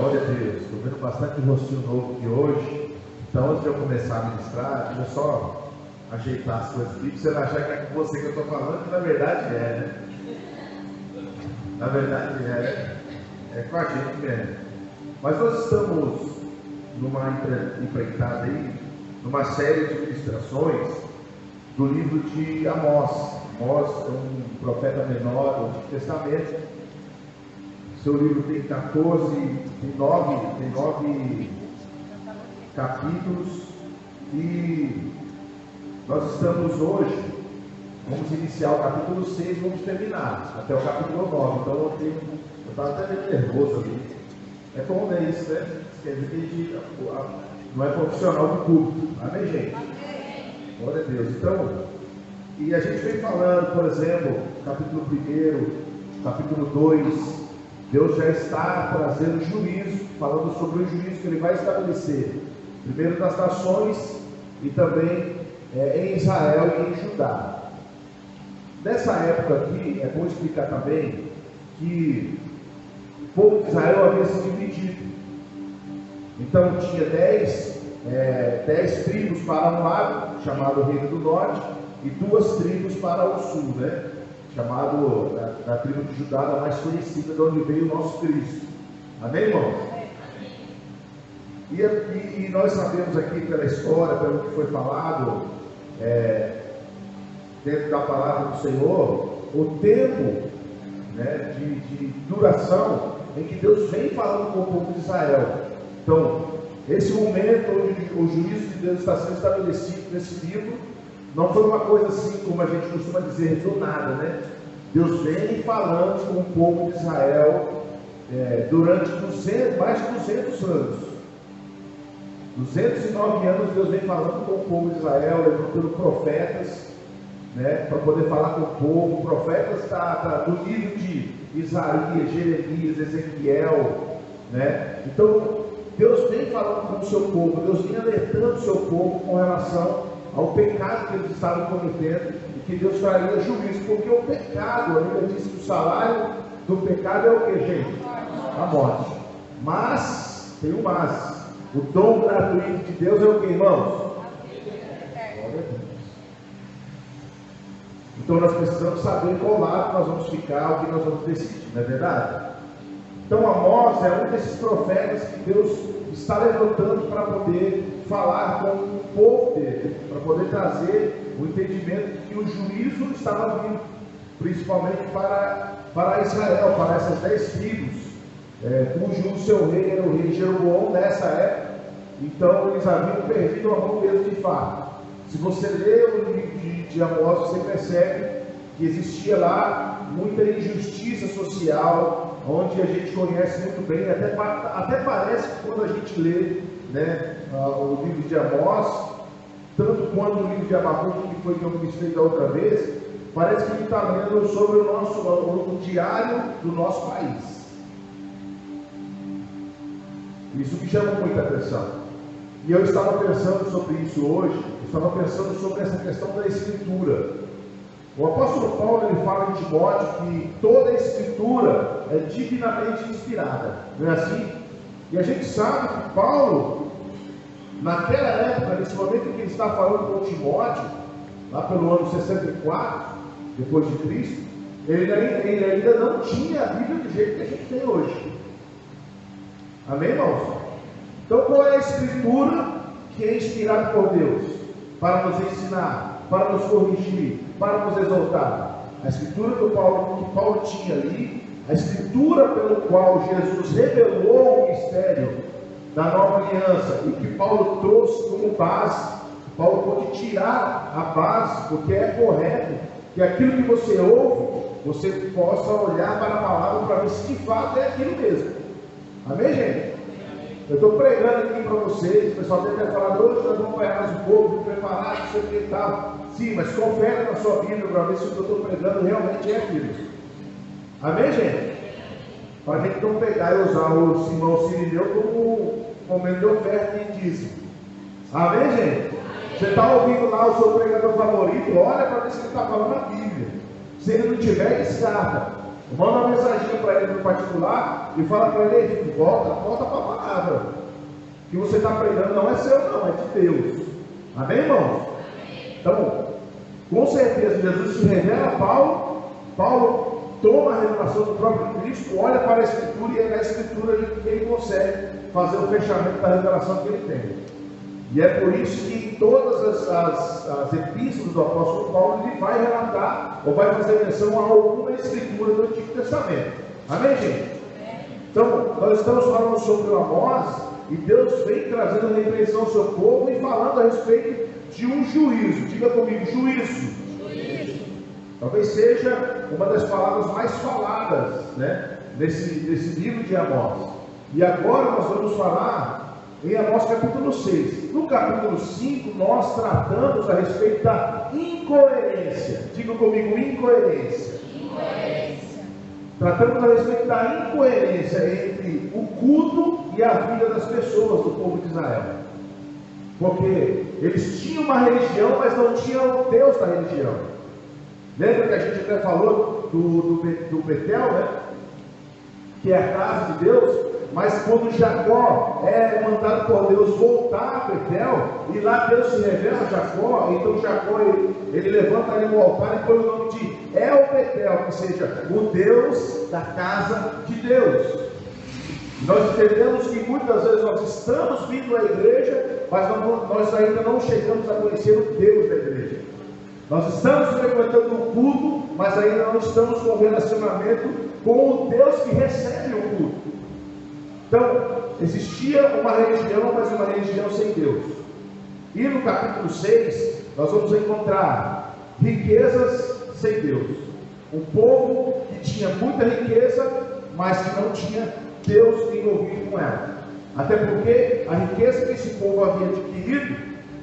Glória a Deus. Estou vendo bastante rostinho novo aqui hoje. Então, antes de eu começar a ministrar, deixa eu só ajeitar as coisas aqui, para você não achar que é com você que eu estou falando, que na verdade é, né? Na verdade é com a gente mesmo. Mas nós estamos numa empreitada aí, numa série de ministrações do livro de Amós. Amós é um profeta menor do Antigo Testamento. Seu livro tem 9 capítulos e nós estamos hoje, vamos iniciar o capítulo 6 e vamos terminar até o capítulo 9. Então eu estava até meio nervoso ali. É bom, né, isso, né? Quer dizer que a gente não é profissional do culto. Amém, gente? Glória a Deus. Então, e a gente vem falando, por exemplo, capítulo 1, capítulo 2, Deus já está trazendo juízo, falando sobre o juízo que Ele vai estabelecer, primeiro nas nações e também em Israel e em Judá. Nessa época aqui, é bom explicar também que o povo de Israel havia se dividido. Então tinha 10 tribos para um lado, chamado Reino do Norte, e 2 tribos para o sul, né? Chamado da tribo de Judá, a mais conhecida, de onde veio o nosso Cristo. Amém, irmão? E nós sabemos aqui pela história, pelo que foi falado dentro da palavra do Senhor, o tempo, né, de duração em que Deus vem falando com o povo de Israel. Então, esse momento onde o juízo de Deus está sendo estabelecido nesse livro, não foi uma coisa assim, como a gente costuma dizer, do nada, né? Deus vem falando com o povo de Israel durante mais de 200 anos. 209 anos Deus vem falando com o povo de Israel, levantando profetas, né, para poder falar com o povo. Profetas do livro de Isaías, Jeremias, Ezequiel, né? Então, Deus vem falando com o seu povo, Deus vem alertando o seu povo com relação ao pecado que eles estavam cometendo e que Deus traria juízo, porque o pecado, a Bíblia diz que o salário do pecado é o que, gente? A morte. Mas, tem um mas, o dom gratuito de Deus é o que, irmãos? Então nós precisamos saber qual lado nós vamos ficar, o que nós vamos decidir, não é verdade? Então Amós é um desses profetas que Deus está levantando para poder falar com o povo dele, para poder trazer o entendimento de que o juízo estava vindo, principalmente para Israel, para essas 10 tribos, cujo seu rei era o rei Jeroboão nessa época. Então eles haviam perdido a mão deles de fato. Se você lê o livro de Amós, você percebe que existia lá muita injustiça social, onde a gente conhece muito bem, até parece que quando a gente lê, né, o livro de Amós, tanto quanto o livro de Abacuque, que foi que eu ministrei da outra vez, parece que ele está lendo sobre o diário do nosso país. Isso me chama muita atenção. E eu estava pensando sobre isso hoje, eu estava pensando sobre essa questão da Escritura. O apóstolo Paulo, ele fala em Timóteo que toda a Escritura é divinamente inspirada, não é assim? E a gente sabe que Paulo, naquela época, nesse momento em que ele está falando com Timóteo, lá pelo ano 64, depois de Cristo, ele ainda não tinha a Bíblia do jeito que a gente tem hoje. Amém, irmãos? Então, qual é a Escritura que é inspirada por Deus para nos ensinar, para nos corrigir, para nos exortar? A Escritura que Paulo tinha ali, a Escritura pelo qual Jesus revelou o mistério da nova aliança e que Paulo trouxe como base. Paulo pode tirar a base, porque é correto que aquilo que você ouve, você possa olhar para a palavra para ver se de fato é aquilo mesmo. Amém, gente? Eu estou pregando aqui para vocês, o pessoal deve ter falado, hoje nós vamos pegar mais um pouco, preparar, não sei o que e tal. Sim, mas confere na sua Bíblia para ver se o que eu estou pregando realmente é aquilo. Amém, gente? Para a gente não pegar e usar o Simão Sirineu como momento de oferta e dízimo. Amém, gente? Você está ouvindo lá o seu pregador favorito, olha para ver se ele está falando a Bíblia. Se ele não tiver, descarta. Manda uma mensagem para ele no particular e fala para ele: volta para a palavra. O que você está pregando não é seu, não, é de Deus. Amém, irmãos? Então, com certeza, Jesus se revela a Paulo. Paulo toma a revelação do próprio Cristo, olha para a Escritura e é na Escritura que ele consegue fazer o fechamento da revelação que ele tem. E é por isso que em todas as epístolas do apóstolo Paulo ele vai relatar ou vai fazer menção a alguma Escritura do Antigo Testamento. Amém, gente? Então, nós estamos falando sobre o Amós e Deus vem trazendo repreensão ao seu povo e falando a respeito de um juízo. Diga comigo, juízo. Talvez seja uma das palavras mais faladas, né, nesse livro de Amós. E agora nós vamos falar em Amós capítulo 6. No capítulo 5 nós tratamos a respeito da incoerência. Diga comigo, incoerência. Tratamos a respeito da incoerência entre o culto e a vida das pessoas do povo de Israel. Porque eles tinham uma religião, mas não tinham o Deus da religião. Lembra que a gente até falou do Betel, né? Que é a casa de Deus. Mas quando Jacó é mandado por Deus voltar a Betel, e lá Deus se revela a Jacó, então Jacó ele levanta ali no altar e põe o nome de El Betel, que seja o Deus da casa de Deus. Nós entendemos que muitas vezes nós estamos vindo à igreja, mas nós ainda não chegamos a conhecer o Deus da igreja. Nós estamos frequentando o culto, mas ainda não estamos com relacionamento com o Deus que recebe o culto. Então, existia uma religião, mas uma religião sem Deus. E no capítulo 6, nós vamos encontrar riquezas sem Deus. Um povo que tinha muita riqueza, mas que não tinha Deus envolvido com ela. Até porque a riqueza que esse povo havia adquirido,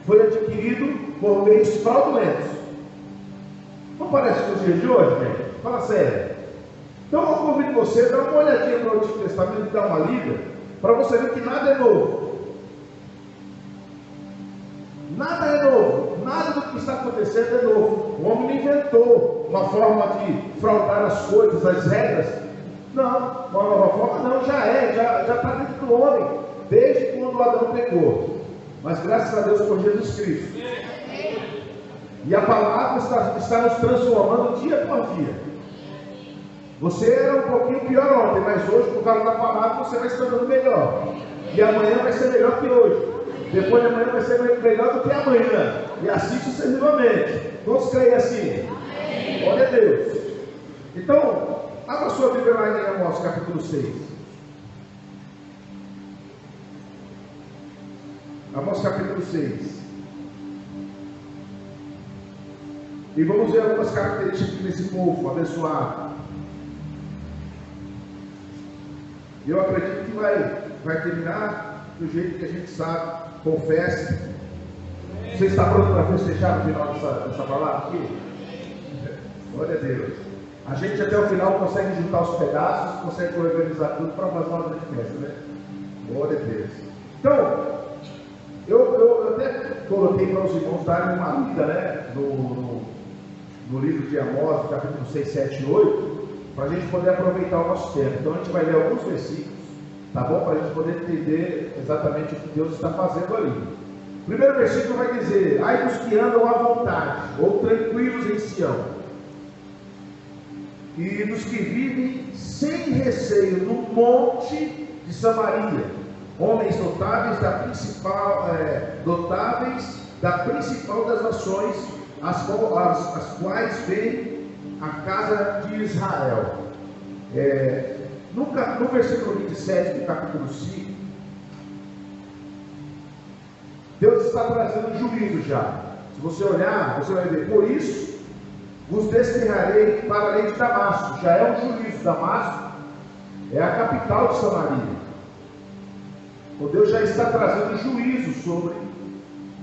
foi adquirido por meios fraudulentos. Não parece com os dias de hoje, gente? Fala sério. Então eu convido você a dar uma olhadinha no Antigo Testamento e dar uma lida, para você ver que nada é novo. Nada é novo. Nada do que está acontecendo é novo. O homem não inventou uma forma de fraudar as coisas, as regras. Não, uma nova forma não, já está dentro do homem, desde quando o Adão pecou. Mas graças a Deus por Jesus Cristo. E a palavra está nos transformando dia por dia. Você era um pouquinho pior ontem, mas hoje, por causa da palavra, você vai se tornando melhor. E amanhã vai ser melhor que hoje. Depois de amanhã vai ser melhor do que amanhã. E assim sucessivamente. Todos creem assim? Glória a Deus. Então, abra sua Bíblia lá em Amós, capítulo 6. Amós, capítulo 6. E vamos ver algumas características desse povo abençoado. Eu acredito que vai terminar do jeito que a gente sabe, com festa. Você está pronto para festejar no final dessa palavra aqui? Glória a Deus. A gente até o final consegue juntar os pedaços, consegue organizar tudo para fazer uma grande festa, né? Glória a Deus. Então, eu até coloquei para os irmãos darem uma lida, né? No livro de Amós, capítulo 6, 7 e 8. Para a gente poder aproveitar o nosso tempo. Então a gente vai ler alguns versículos, tá bom? Para a gente poder entender exatamente o que Deus está fazendo ali. O primeiro versículo vai dizer: ai dos que andam à vontade, ou tranquilos em Sião, e dos que vivem sem receio no monte de Samaria, homens notáveis da principal das nações, as quais vêm a casa de Israel. No versículo 27 do capítulo 5, Deus está trazendo juízo já. Se você olhar, você vai ver: por isso vos descerrarei para além de Damasco. Já é um juízo. Damasco é a capital de Samaria. Então Deus já está trazendo juízo sobre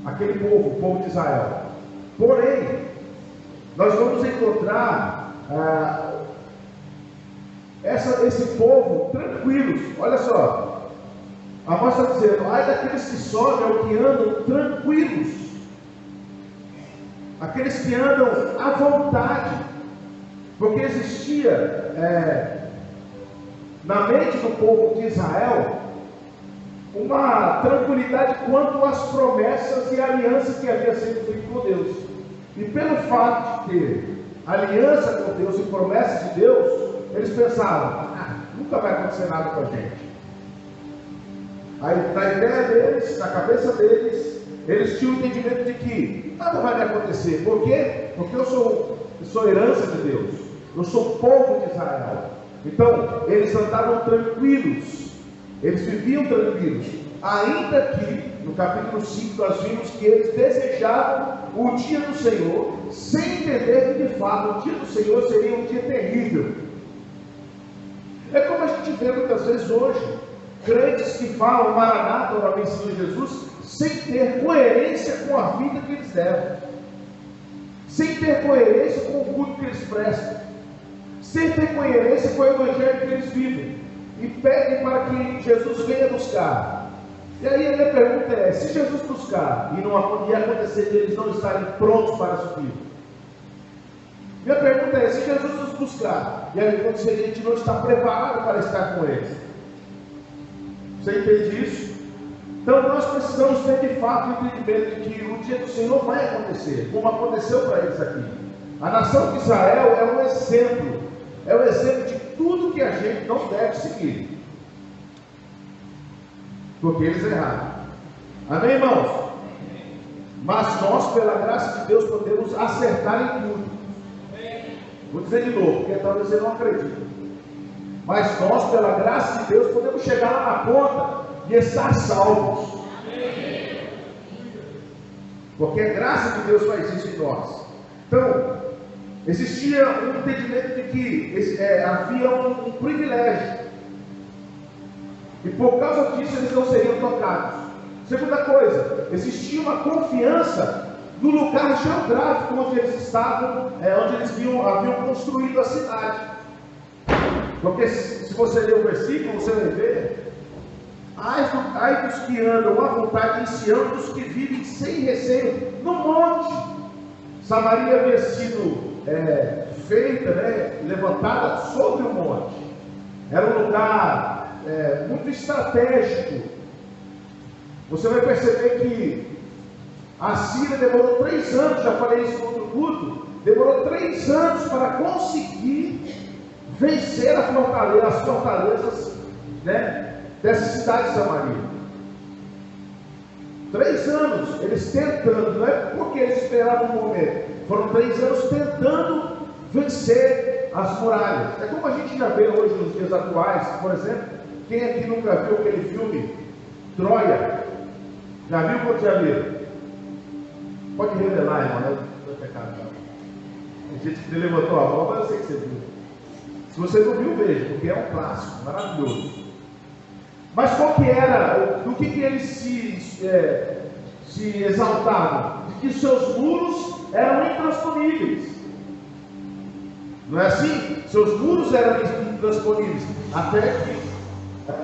aquele povo, o povo de Israel. Porém, nós vamos encontrar esse povo tranquilos. Olha só, Amós está dizendo: ai daqueles que sobem ou que andam tranquilos, aqueles que andam à vontade. Porque existia na mente do povo de Israel uma tranquilidade quanto às promessas e alianças que havia sido feito com Deus. E pelo fato de ter aliança com Deus e promessas de Deus, eles pensavam, nunca vai acontecer nada com a gente. Aí, na ideia deles, na cabeça deles, eles tinham o entendimento de que nada vai me acontecer. Por quê? Porque eu sou herança de Deus. Eu sou povo de Israel. Então, eles andavam tranquilos. Eles viviam tranquilos. Ainda que, no capítulo 5, nós vimos que eles desejavam o dia do Senhor, sem entender que, de fato, o dia do Senhor seria um dia terrível. É como a gente vê muitas vezes hoje, crentes que falam Maranata, ora vem Senhor Jesus, sem ter coerência com a vida que eles levam, sem ter coerência com o culto que eles prestam, sem ter coerência com o evangelho que eles vivem, e pedem para que Jesus venha buscar. E aí a minha pergunta é, se Jesus buscar e acontecer de eles não estarem prontos para subir, minha pergunta é, se Jesus nos buscar e aí acontecer de a gente não está preparado para estar com eles, você entende isso? Então nós precisamos ter de fato o entendimento de que o dia do Senhor vai acontecer, como aconteceu para eles aqui. A nação de Israel é um exemplo de tudo que a gente não deve seguir, porque eles erraram. Amém, irmãos? Mas nós, pela graça de Deus, podemos acertar em tudo. Vou dizer de novo, porque talvez você não acredite. Mas nós, pela graça de Deus, podemos chegar lá na ponta e estar salvos. Porque a graça de Deus faz isso em nós. Então, existia um entendimento de que havia um privilégio. E por causa disso eles não seriam tocados. Segunda coisa, existia uma confiança no lugar geográfico onde eles estavam, onde eles haviam construído a cidade. Porque se você ler o versículo, você vai ver, ai dos que andam à vontade em Sião, dos que vivem sem receio no monte. Samaria havia sido feita, levantada sobre o monte. Era um lugar muito estratégico. Você vai perceber que a Síria demorou 3 anos, já falei isso no outro culto, demorou 3 anos para conseguir vencer as fortalezas dessa cidade de Samaria. 3 anos, eles tentando, não é porque eles esperavam um momento, foram 3 anos tentando vencer as muralhas. É como a gente já vê hoje nos dias atuais, por exemplo, quem aqui nunca viu aquele filme Troia? Já viu quando já viu? Pode revelar, irmão, não é pecado não. Tem gente que levantou a mão, mas eu sei que você viu. Se você não viu, veja, porque é um clássico, maravilhoso. Mas qual que era, do que eles se exaltavam? De que seus muros eram intransponíveis. Não é assim? Seus muros eram intransponíveis. Até que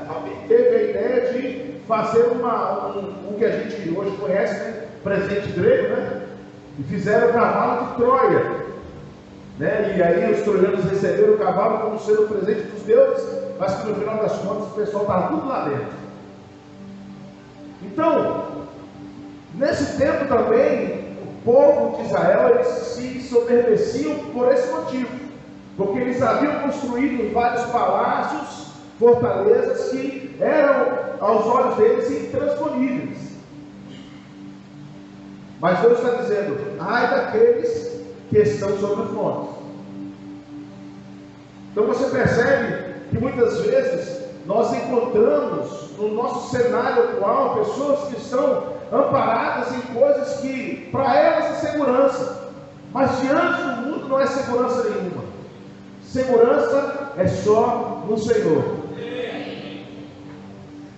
alguém teve a ideia de fazer o que a gente hoje conhece, presente grego, e fizeram o cavalo de Troia, e aí os troianos receberam o cavalo como sendo o presente dos deuses, mas que no final das contas o pessoal estava tudo lá dentro. Então, nesse tempo também, o povo de Israel, eles se soberbeciam por esse motivo, porque eles haviam construído vários palácios, fortalezas que eram aos olhos deles intransponíveis. Mas Deus está dizendo, ai daqueles que estão sobre os montes. Então você percebe que muitas vezes nós encontramos no nosso cenário atual pessoas que estão amparadas em coisas que para elas é segurança, mas diante do mundo não é segurança nenhuma. Segurança é só no Senhor.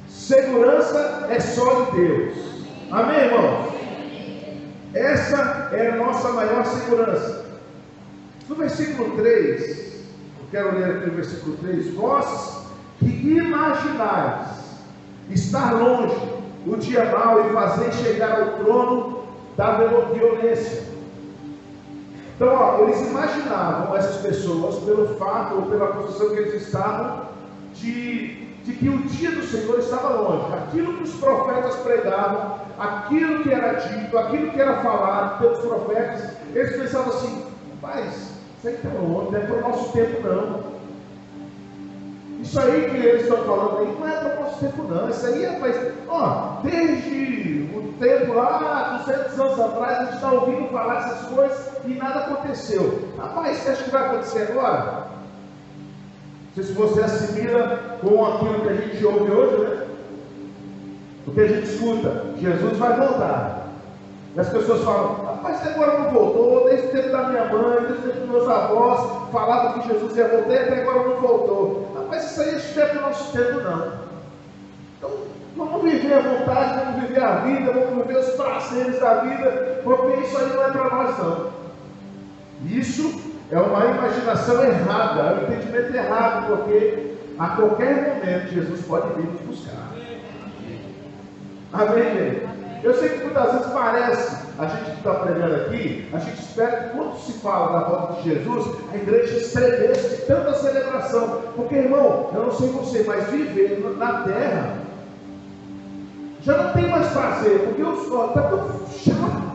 Segurança é só de Deus. Amém, irmãos? Essa é a nossa maior segurança. No versículo 3, eu quero ler aqui o versículo 3. Vós que imaginais estar longe o dia mau e fazer chegar ao trono da violência. Então, ó, eles imaginavam essas pessoas pelo fato ou pela posição que eles estavam de que o dia do Senhor estava longe. Aquilo que os profetas pregavam, aquilo que era dito, aquilo que era falado pelos profetas, eles pensavam assim: mas isso aí está longe, não é para o nosso tempo não. Isso aí que eles estão falando aí não é para o nosso tempo não. Isso aí, rapaz, ó, desde o tempo lá, 200 anos atrás, a gente está ouvindo falar essas coisas e nada aconteceu. Rapaz, você acha que vai acontecer agora? Não sei se você assimila com aquilo que a gente ouve hoje, né? O que a gente escuta: Jesus vai voltar. E as pessoas falam: rapaz, até agora não voltou. Desde o tempo da minha mãe, desde o tempo dos meus avós, falavam que Jesus ia voltar e até agora não voltou. Rapaz, isso aí não é para o nosso tempo, não. Então, vamos viver a vontade, vamos viver a vida, vamos viver os prazeres da vida, porque isso aí não é para nós, não. Isso é uma imaginação errada, é um entendimento errado, porque a qualquer momento Jesus pode vir nos buscar. Amém, gente? Eu sei que muitas vezes parece, a gente que está pregando aqui, a gente espera que quando se fala da volta de Jesus, a igreja estremeça de tanta celebração. Porque, irmão, eu não sei você, mas viver na terra já não tem mais prazer, porque o sol está tão chato.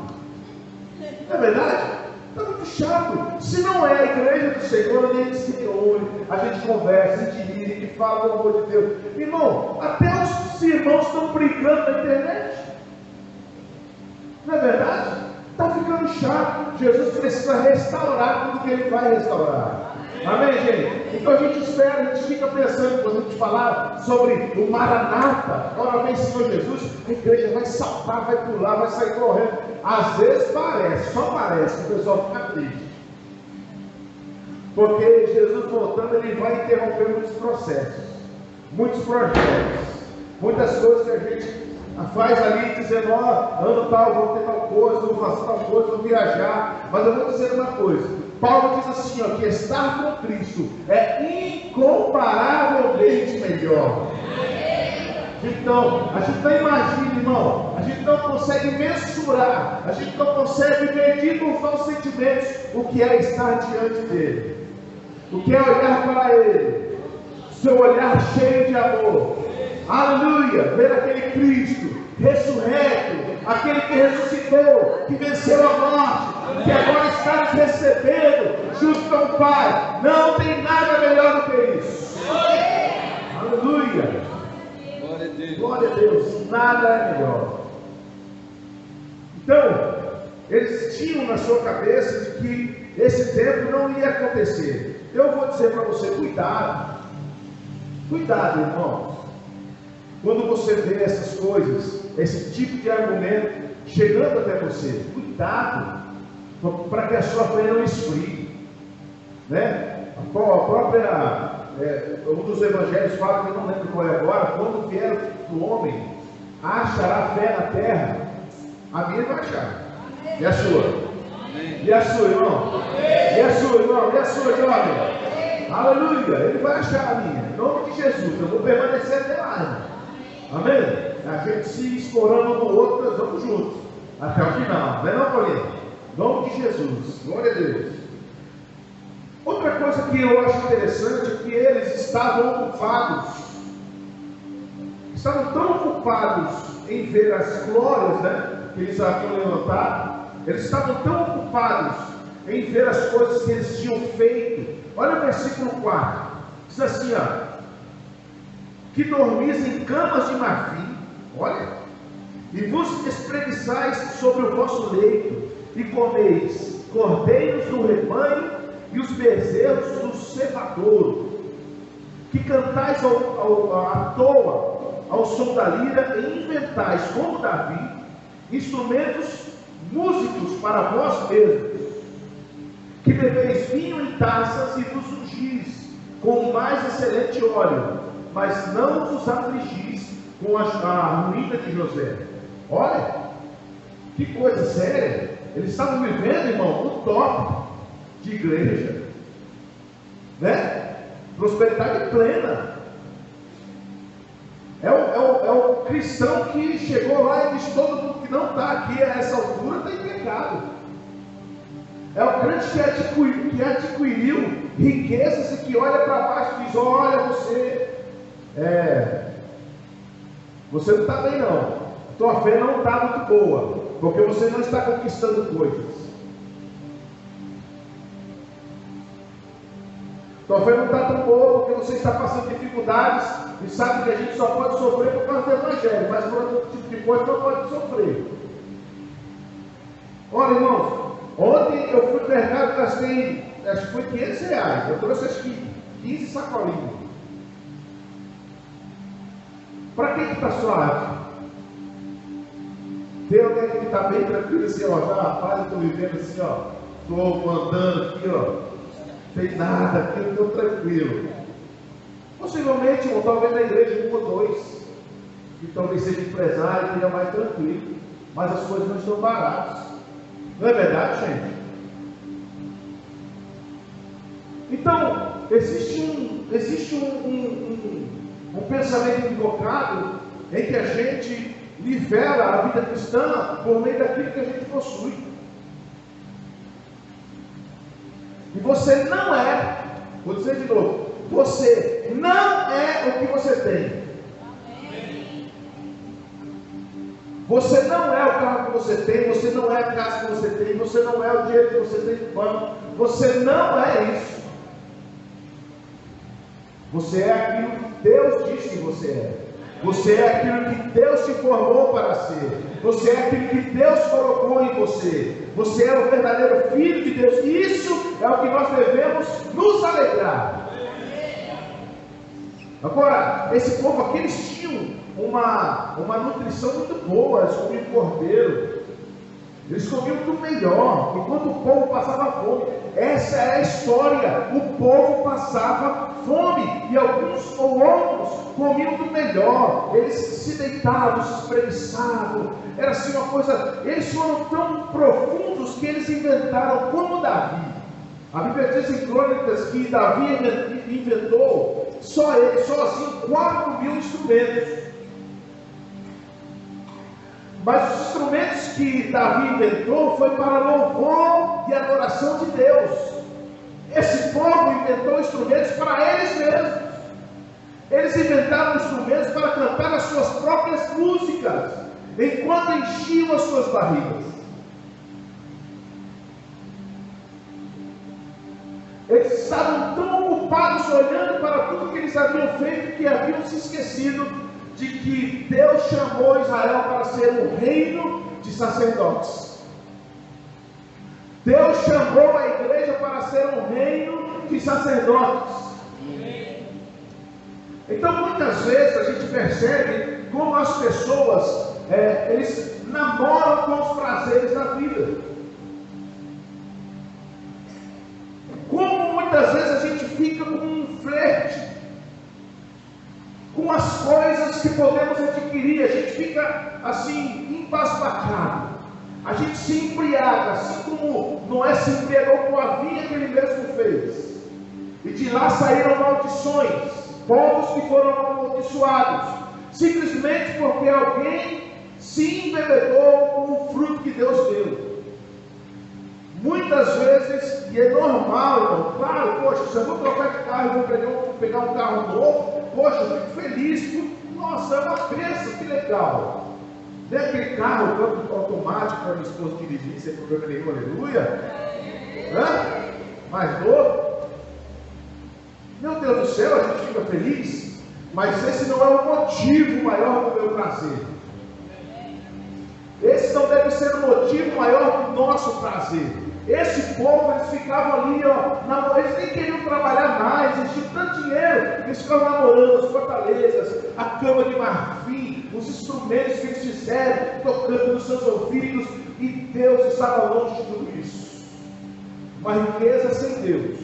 Não é verdade? Está muito chato. Se não é a igreja do Senhor, a gente se reúne, a gente conversa, a gente ri, a gente fala do amor de Deus. Irmão, até os irmãos estão brincando na internet. Não é verdade? Está ficando chato. Jesus precisa restaurar tudo que Ele vai restaurar. Amém, gente? Então a gente espera, a gente fica pensando, quando a gente falar sobre o Maranata, agora vem Senhor Jesus, a igreja vai saltar, vai pular, vai sair correndo. Às vezes parece, só parece que o pessoal fica triste. Porque Jesus voltando, Ele vai interromper muitos processos, muitos projetos, muitas coisas que a gente faz ali, dizendo: ó, ano tal, vou ter tal coisa, vou fazer tal coisa, vou viajar. Mas eu vou dizer uma coisa: Paulo diz assim, ó, que estar com Cristo é incomparavelmente melhor. Então, a gente não imagina, irmão, a gente não consegue mensurar, a gente não consegue medir com os nossos sentimentos o que é estar diante dele, o que é olhar para ele, seu olhar cheio de amor. Aleluia, ver aquele Cristo ressurreto, aquele que ressuscitou, que venceu a morte, que agora está nos recebendo junto com o Pai. Não tem nada melhor do que isso. Aleluia, glória a Deus, nada é melhor. Então, eles tinham na sua cabeça de que esse tempo não ia acontecer. Eu vou dizer para você: cuidado, cuidado, irmãos. Quando você vê essas coisas, esse tipo de argumento chegando até você, cuidado, para que a sua fé não esfrie, né? A própria, um dos evangelhos fala, que eu não lembro qual é agora: quando vier o Filho do Homem, achará fé na terra. A minha vai achar. E a sua? E a sua, irmão? E a sua, irmão? E a sua, jovem? Aleluia! Ele vai achar a minha. Em nome de Jesus, eu vou permanecer até lá, irmão. Amém? A gente se explorando um no outro, nós vamos juntos até o final, não é não, Paulinho? Em nome de Jesus, glória a Deus. Outra coisa que eu acho interessante é que eles estavam tão ocupados em ver as glórias, né, que eles haviam levantado. Eles estavam tão ocupados em ver as coisas que eles tinham feito. Olha o versículo 4, diz assim, ó: que dormis em camas de marfim, olha, e vos espreguiçais sobre o vosso leito, e comeis cordeiros do rebanho e os bezerros do cevadouro, que cantais à toa ao som da lira, e inventais, como Davi, instrumentos músicos para vós mesmos, que bebeis vinho em taças e vos ungis com o mais excelente óleo, mas não vos afligis com a ruína de José. Olha, que coisa séria. Eles estavam vivendo, irmão, o top de igreja, né? Prosperidade plena. É o cristão que chegou lá e disse: todo mundo que não está aqui a essa altura está em pecado. É o crente que adquiriu riquezas e que olha para baixo e diz: olha, você não está bem não. Tua fé não está muito boa, porque você não está conquistando coisas. Tua fé não está tão boa porque você está passando dificuldades e sabe que a gente só pode sofrer por causa do Evangelho, mas por outro tipo de coisa não pode sofrer. Olha, irmãos, ontem eu fui no mercado e gastei, acho que foi R$500. Eu trouxe acho que 15 sacolinhas. Para quem que está suave? Tem alguém que está bem tranquilo assim, ó, já rapaz, eu estou vivendo assim, ó, estou andando aqui, ó. Tem nada aqui, eu estou tranquilo. Possivelmente, irmão, talvez na igreja 1 ou 2, que talvez seja empresário, esteja mais tranquilo, mas as coisas não estão baratas. Não é verdade, gente? Então, existe um pensamento equivocado em que a gente nivela a vida cristã por meio daquilo que a gente possui. E você não é, vou dizer de novo, você não é o que você tem. Você não é o carro que você tem, você não é a casa que você tem, você não é o dinheiro que você tem no banco, você não é isso. Você é aquilo que Deus disse que você é. Você é aquilo que Deus te formou para ser. Você é aquilo que Deus colocou em você. Você é o verdadeiro filho de Deus. Isso é o que nós devemos nos alegrar. Agora, esse povo aqui, eles tinham uma nutrição muito boa. Eles comiam cordeiro, eles comiam do melhor, enquanto o povo passava fome. Essa é a história. O povo passava fome e alguns ou outros comiam do melhor. Eles se deitavam, se espreguiçavam. Era assim uma coisa. Eles foram tão profundos que eles inventaram, como Davi. A Bíblia diz em Crônicas que Davi inventou, só ele, sozinho, 4.000 instrumentos. Mas os instrumentos que Davi inventou foi para louvor e adoração de Deus. Esse povo inventou instrumentos para eles mesmos. Eles inventaram instrumentos para cantar as suas próprias músicas, enquanto enchiam as suas barrigas. Eles estavam tão ocupados olhando para tudo que eles haviam feito, que haviam se esquecido de que Deus chamou Israel para ser um reino de sacerdotes. Deus chamou a igreja para ser um reino de sacerdotes. Então, muitas vezes a gente percebe como as pessoas, eles namoram com os prazeres da vida. Como muitas vezes a gente fica com um flerte com as coisas que podemos adquirir, a gente fica assim, embasbacado, a gente se embriaga, assim como Noé se embriagou com a vinha que ele mesmo fez, e de lá saíram maldições, povos que foram amaldiçoados, simplesmente porque alguém se embebedou com o fruto que Deus deu. Muitas vezes, e é normal, irmão, claro, poxa, se eu vou trocar de carro e vou pegar um carro novo, poxa, eu fico feliz, nossa, é uma bênção, que legal. Tem aquele carro, câmbio automático para minha esposa dirigir, sem problema nenhum, aleluia. Mais novo. Meu Deus do céu, a gente fica feliz, mas esse não é o motivo maior do meu prazer. Esse não deve ser o motivo maior do nosso prazer. Esse povo, eles ficavam ali, ó, eles nem queriam trabalhar mais, eles tinham tanto dinheiro, eles ficavam namorando as fortalezas, a cama de marfim, os instrumentos que eles fizeram, tocando nos seus ouvidos, e Deus estava longe de tudo isso. Uma riqueza sem Deus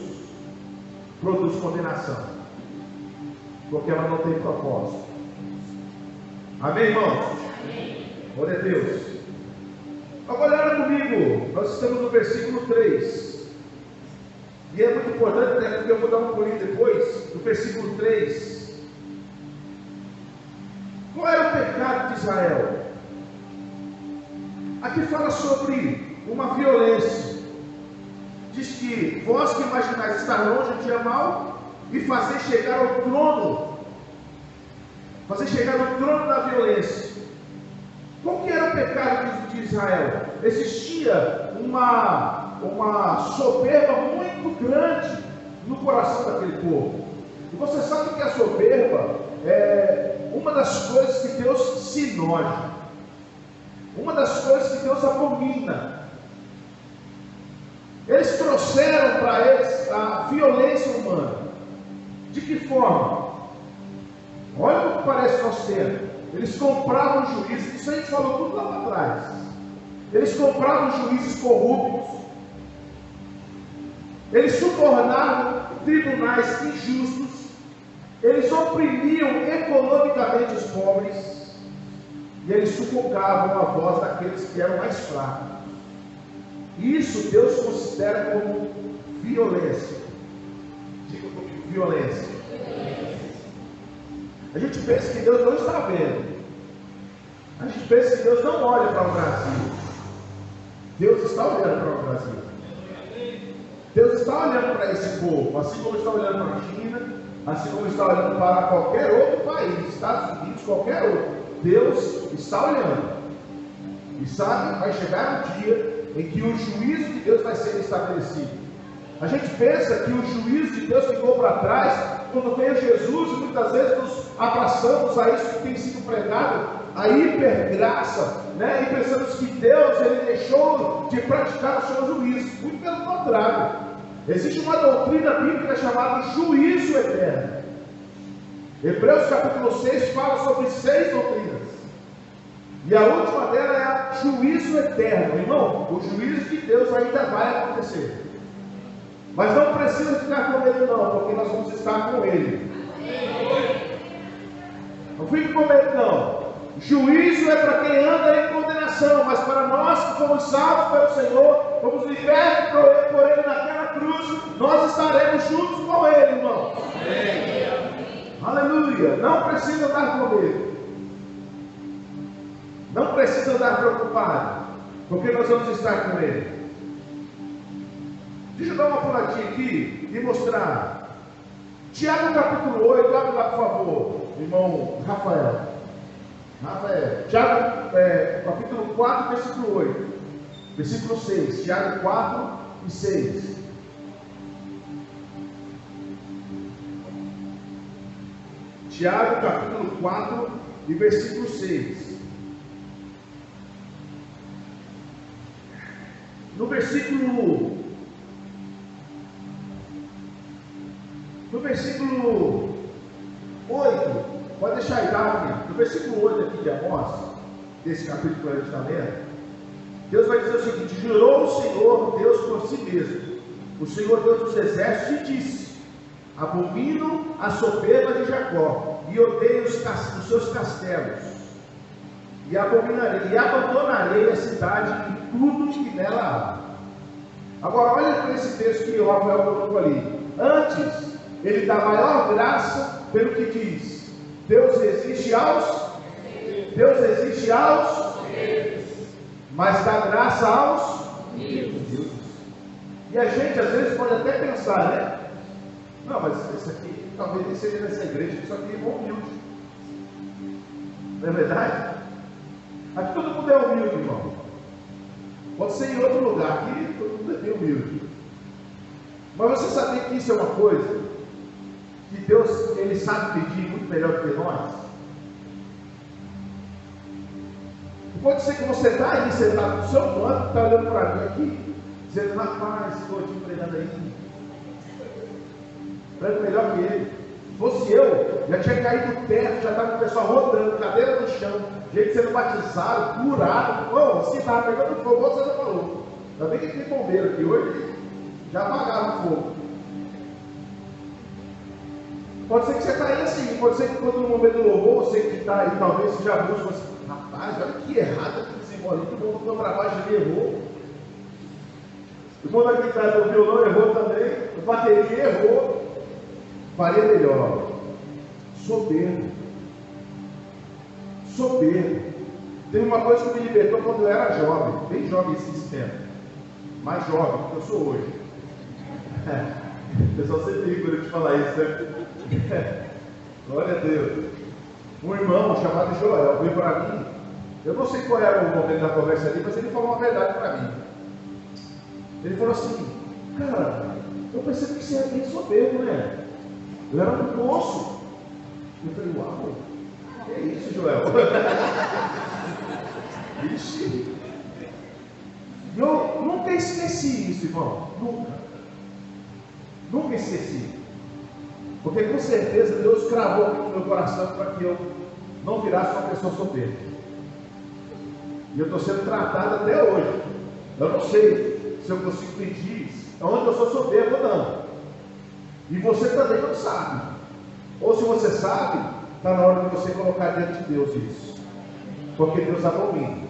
produz condenação, porque ela não tem propósito. Amém, irmãos? Glória a Deus. Agora olha comigo, nós estamos no versículo 3, e é muito importante, né, porque eu vou dar um pulinho depois, no versículo 3, qual era o pecado de Israel? Aqui fala sobre uma violência, diz que vós que imaginais estar longe do dia mal e fazer chegar ao trono da violência. Qual que era o pecado de Israel? Existia uma soberba muito grande no coração daquele povo. E você sabe que a soberba é uma das coisas que Deus se enoja, uma das coisas que Deus abomina. Eles trouxeram para eles a violência humana. De que forma? Olha o que parece nós temos. Eles compravam juízes, isso a gente falou tudo lá para trás. Eles compravam juízes corruptos, eles subornavam tribunais injustos, eles oprimiam economicamente os pobres, e eles sufocavam a voz daqueles que eram mais fracos. Isso Deus considera como violência. Diga comigo, violência. A gente pensa que Deus não está vendo. A gente pensa que Deus não olha para o Brasil. Deus está olhando para o Brasil. Deus está olhando para esse povo, assim como está olhando para a China, assim como está olhando para qualquer outro país, Estados Unidos, qualquer outro. Deus está olhando. E sabe, vai chegar um dia em que o juízo de Deus vai ser estabelecido. A gente pensa que o juízo de Deus ficou para trás quando veio Jesus, e muitas vezes nos abraçamos a isso que tem sido pregado, a hipergraça, né? E pensamos que Deus ele deixou de praticar o seu juízo. Muito pelo contrário, existe uma doutrina bíblica chamada juízo eterno. Hebreus capítulo 6 fala sobre 6 doutrinas, e a última dela é a juízo eterno. Irmão, o juízo de Deus ainda vai acontecer. Mas não precisa ficar com medo não, porque nós vamos estar com Ele. Não fique com medo não. Juízo é para quem anda em condenação, mas para nós que fomos salvos pelo Senhor, fomos libertos por Ele naquela cruz, nós estaremos juntos com Ele, irmão. Aleluia. Não precisa andar com medo. Não precisa andar preocupado, porque nós vamos estar com Ele. Deixa eu dar uma puladinha aqui e mostrar. Tiago capítulo 8, abre lá por favor, irmão Rafael. Tiago capítulo 4, versículo 8. Versículo 6. Tiago 4 e 6. Tiago capítulo 4 e versículo 6. No versículo 8, pode deixar aí, tá? No versículo 8 aqui de Amós, desse capítulo que a gente está lendo, Deus vai dizer o seguinte: jurou o Senhor Deus por si mesmo, o Senhor Deus dos exércitos, e disse: abomino a soberba de Jacó, e odeio os seus castelos, e abandonarei a cidade e tudo que nela há. Agora olha para esse texto que o Rafael colocou ali. Antes, ele dá maior graça pelo que diz: Deus existe aos, mas dá graça aos humildes. E a gente às vezes pode até pensar, né? Não, mas isso aqui talvez nem seja nessa igreja, isso aqui é humilde. Não é verdade? Aqui todo mundo é humilde, irmão. Pode ser em outro lugar, aqui todo mundo é bem humilde. Mas você sabia que isso é uma coisa que Deus, Ele sabe pedir muito melhor do que nós? Pode ser que você está aí, você está no seu canto, está olhando para mim aqui, dizendo: rapaz, estou te pregando aí. Prego melhor que ele. Se fosse eu, já tinha caído do teto, já estava com o pessoal rodando, cadeira no chão, gente sendo batizado, curado. Bom, se estava pegando fogo, você já falou. Ainda bem que tem bombeiro aqui hoje, já apagaram o fogo. Pode ser que você está aí assim, pode ser que quando no momento do louvor, você que está aí, talvez você já busca assim: rapaz, olha que errado esse bolinho, que o mundo para baixo ele errou. O mundo aqui atrás do violão errou também, a bateria errou. Faria melhor. Soberbo. Teve uma coisa que me libertou quando eu era jovem, bem jovem esse tempo, mais jovem do que eu sou hoje. O pessoal sempre ri quando eu te falar isso, né? Glória a Deus. Um irmão chamado Joel veio para mim. Eu não sei qual era o momento da conversa ali, mas ele falou uma verdade para mim. Ele falou assim: cara, eu percebi que você é bem soberbo, né? Eu era um moço. Eu falei: uau, que é isso, Joel? Ixi. Eu nunca esqueci isso, irmão. Nunca esqueci. Porque com certeza Deus cravou aqui no meu coração para que eu não virasse uma pessoa soberba. E eu estou sendo tratado até hoje. Eu não sei se eu consigo pedir onde eu sou soberbo ou não. E você também não sabe. Ou se você sabe, está na hora de você colocar diante de Deus isso. Porque Deus abomina.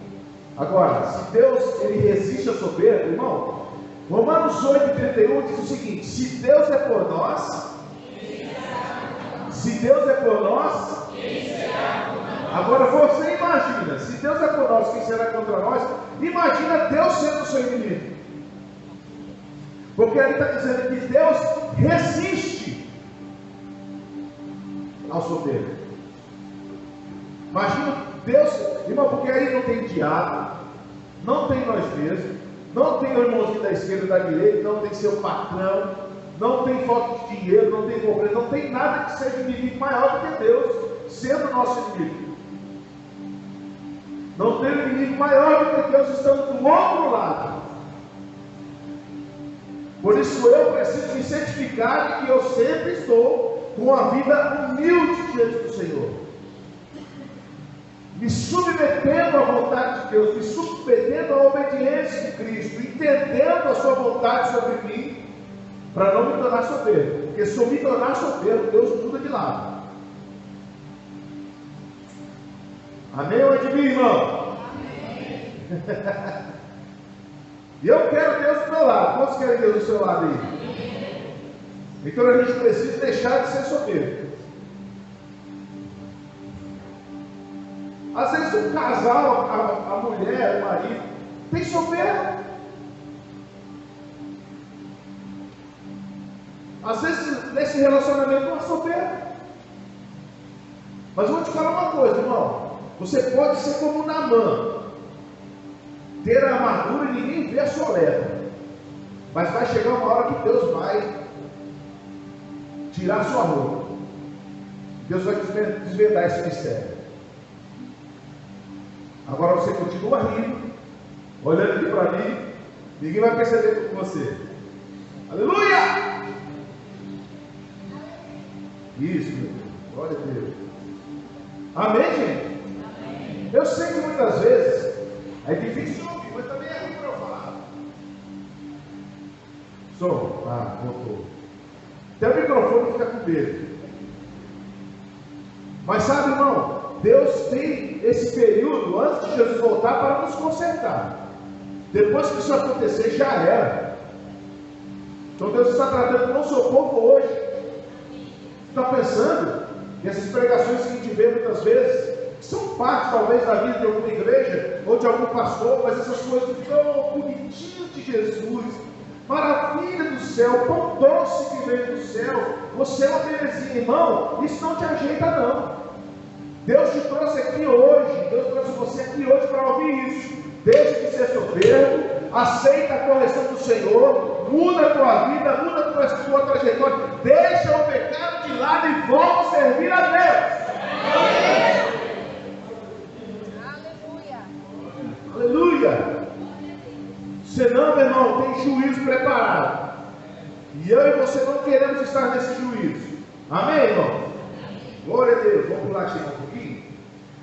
Agora, se Deus ele resiste a soberba, irmão, Romanos 8,31 diz o seguinte: se Deus é por nós, agora você imagina, se Deus é por nós, quem será contra nós? Imagina Deus sendo o seu inimigo. Porque ele está dizendo que Deus resiste ao soberbo. Imagina Deus, irmão, porque aí não tem diabo, não tem nós mesmos, não tem o irmãozinho da esquerda e da direita, não tem seu patrão, não tem falta de dinheiro, não tem pobreza, não tem nada que seja inimigo maior do que Deus, sendo nosso inimigo. Não tem inimigo maior do que Deus estando do outro lado. Por isso eu preciso me certificar de que eu sempre estou com a vida humilde diante do Senhor. Me submetendo à vontade de Deus, me submetendo à obediência de Cristo, entendendo a sua vontade sobre mim, para não me tornar soberbo. Porque se eu me tornar soberbo, Deus muda de lado. Amém ou é de mim, irmão? Amém. E eu quero Deus do meu lado. Quantos querem Deus do seu lado aí? Amém. Então a gente precisa deixar de ser soberbo. Às vezes um casal, a mulher, o marido, tem soberba. Às vezes nesse relacionamento não há soberba. Mas eu vou te falar uma coisa, irmão. Você pode ser como Naamã, ter a armadura e ninguém vê a sua lepra. Mas vai chegar uma hora que Deus vai tirar a sua roupa. Deus vai desvendar esse mistério. Agora você continua rindo, olhando aqui para mim, ninguém vai perceber com você. Aleluia! Isso, meu Deus. Glória a Deus. Amém, gente? Amém. Eu sei que muitas vezes é difícil ouvir, mas também é ruim para eu falar. Som. Voltou. Até o microfone fica com medo. Mas sabe, irmão, Deus tem esse período antes de Jesus voltar para nos consertar. Depois que isso acontecer, já era. Então Deus está tratando com o seu povo hoje. Está pensando que essas pregações que a gente vê muitas vezes são parte talvez da vida de alguma igreja ou de algum pastor, mas essas coisas tão bonitinhas de Jesus, maravilha do céu, pão doce que veio do céu, você é uma belezinha, irmão, isso não te ajeita não. Deus te trouxe aqui hoje, Deus trouxe você aqui hoje para ouvir isso. Deixe de ser soberbo, aceita a correção do Senhor, muda a tua vida, muda a tua trajetória, deixa o pecado de lado e volta a servir a Deus. Aleluia. Aleluia. Senão, meu irmão, tem juízo preparado. E eu e você não queremos estar nesse juízo. Amém, irmão? Glória a Deus. Vamos pular aqui um pouquinho.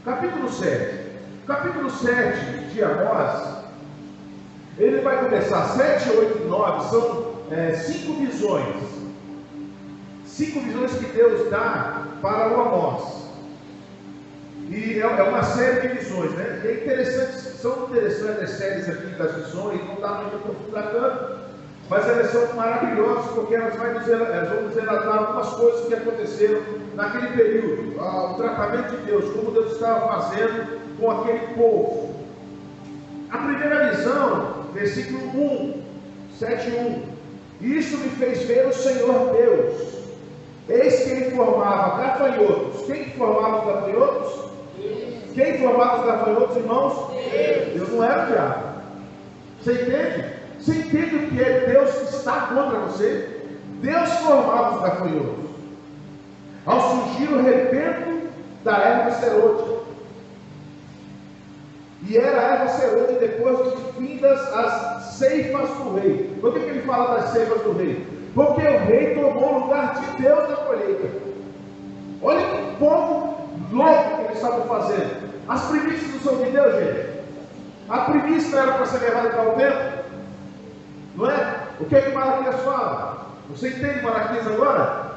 Capítulo 7. Capítulo 7 de Amós, ele vai começar 7, 8 e 9, são 5 visões. 5 visões que Deus dá para o Amós. E é uma série de visões, né? E é interessante, são interessantes as séries aqui das visões, não dá muito aprofundar tanto, mas elas são maravilhosas porque elas vão nos relatar algumas coisas que aconteceram naquele período, o tratamento de Deus, como Deus estava fazendo com aquele povo. A primeira visão, versículo 1, 7:1, Isso me fez ver o Senhor Deus. Eis que ele formava gafanhotos. Quem que formava os gafanhotos? Quem formava os gafanhotos, irmãos? Deus não era o diabo. Você entende? Você entende o que é Deus que está contra você? Deus formava os gafanhotos. Ao surgir o rebento da erva serôdia. E era a erva serôdia depois de findas as ceifas do rei. Por que ele fala das ceifas do rei? Porque o rei tomou o lugar de Deus na colheita. Olha que povo louco que eles estavam fazendo. As primícias não são de Deus, gente. A primícia era para ser levada para o templo. Não é? O que é que Malaquias fala? Você entende Malaquias agora?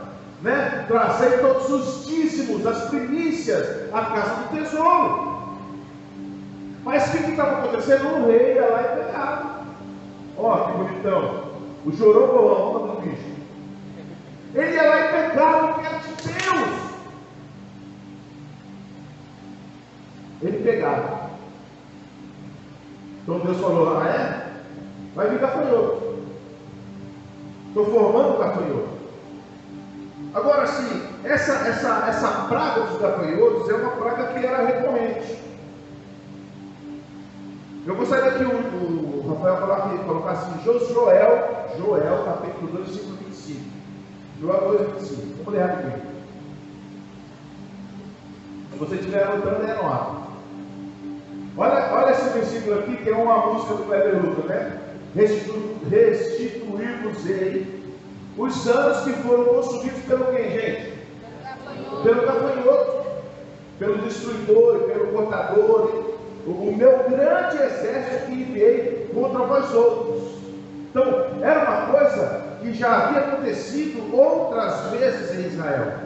Né? Trazei todos os dízimos, as primícias, à casa do tesouro. Mas o que estava acontecendo? O rei ia lá e pegava. Ó, que bonitão. O jorobão do bicho. Ele ia lá e pegava o que era de Deus. Ele pegava. Então Deus falou: ah, é? Vai vir gafanhoto. Estou formando gafanhoto. Agora sim, essa praga dos gafanhotos é uma praga que era recorrente. Eu gostaria que o Rafael colocasse Joel, capítulo 2, versículo 25. Joel 2, 25. Vamos ler rapidinho. Se você estiver anotando, é anota. Olha esse versículo aqui, que é uma música do Kleber Lucas, né? Restituir-vos-ei os anos que foram consumidos pelo quem, gente? Pelo gafanhoto, pelo destruidor, pelo cortador, o meu grande exército que enviei contra vós outros. Então, era uma coisa que já havia acontecido outras vezes em Israel.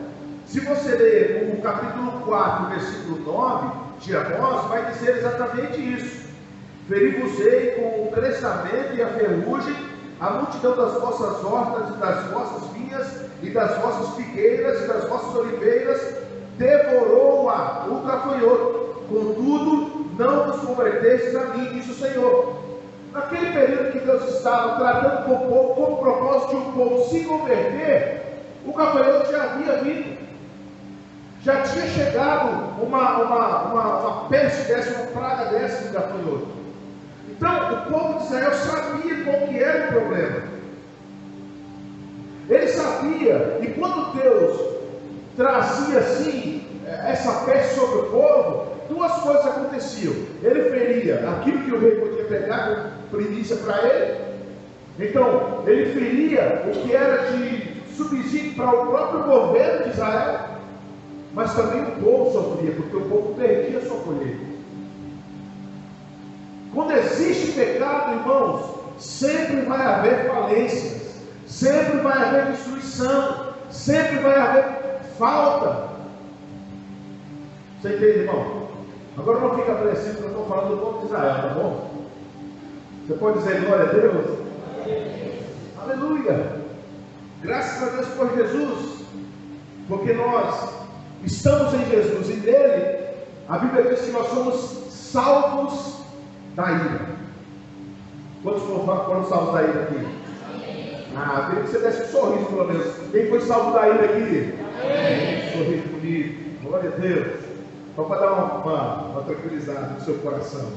Se você ler o capítulo 4, versículo 9 de Amós, vai dizer exatamente isso. Feri-vos-ei com o crescimento e a ferrugem, a multidão das vossas hortas e das vossas vinhas, e das vossas figueiras e das vossas oliveiras, devorou-a o gafanhoto. Contudo, não vos convertestes a mim, diz o Senhor. Naquele período que Deus estava tratando com o povo, com o propósito de um povo se converter, o gafanhoto já havia vindo. Já tinha chegado uma peste dessa, uma praga dessa do gafanhoto. Então, o povo de Israel sabia qual que era o problema. Ele sabia, e quando Deus trazia assim, essa peste sobre o povo, duas coisas aconteciam. Ele feria aquilo que o rei podia pegar como primícia para ele. Então, ele feria o que era de subsídio para o próprio governo de Israel. Mas também o povo sofria, porque o povo perdia a sua colheita. Quando existe pecado, irmãos, sempre vai haver falências, sempre vai haver destruição, sempre vai haver falta. Você entende, irmão? Agora não fica apreensivo que eu estou falando do povo de Israel, tá bom? Você pode dizer glória a Deus? Aleluia! Graças a Deus por Jesus, porque nós estamos em Jesus e nele, a Bíblia diz que nós somos salvos da ira. Quantos foram salvos da ira aqui? Ah, queria que você desse um sorriso pelo menos. Quem foi salvo da ira aqui? Sorriso bonito, glória a Deus. Só para dar uma tranquilizada no seu coração.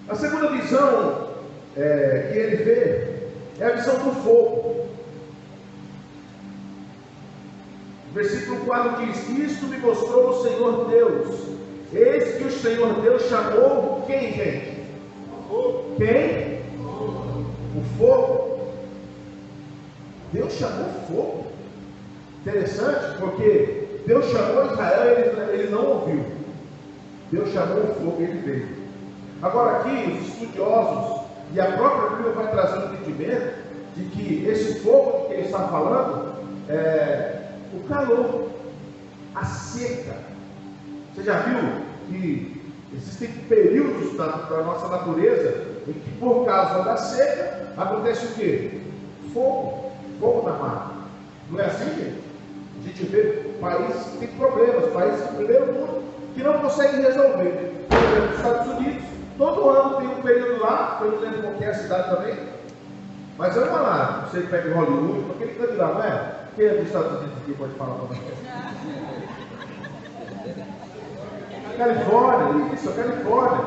A segunda visão que ele vê é a visão do fogo. O versículo 4 diz: isto me mostrou o Senhor Deus. Eis que o Senhor Deus chamou quem, gente? Quem? O fogo. Deus chamou fogo. Interessante, porque Deus chamou Israel, ele não ouviu. Deus chamou o fogo e ele veio. Agora aqui, os estudiosos e a própria Bíblia vai trazer um entendimento de que esse fogo de que ele está falando é o calor, a seca. Você já viu que existem períodos da nossa natureza em que, por causa da seca, acontece o quê? Fogo na mata. Não é assim, gente? A gente vê países que têm problemas, países do primeiro mundo que não conseguem resolver. Por exemplo, nos Estados Unidos, todo ano tem um período lá, eu não lembro qualquer cidade também, Mas olha lá, não sei que pega em Hollywood, aquele canto lá, não é? Quem é dos Estados Unidos aqui pode falar para nós? Califórnia, isso, Califórnia.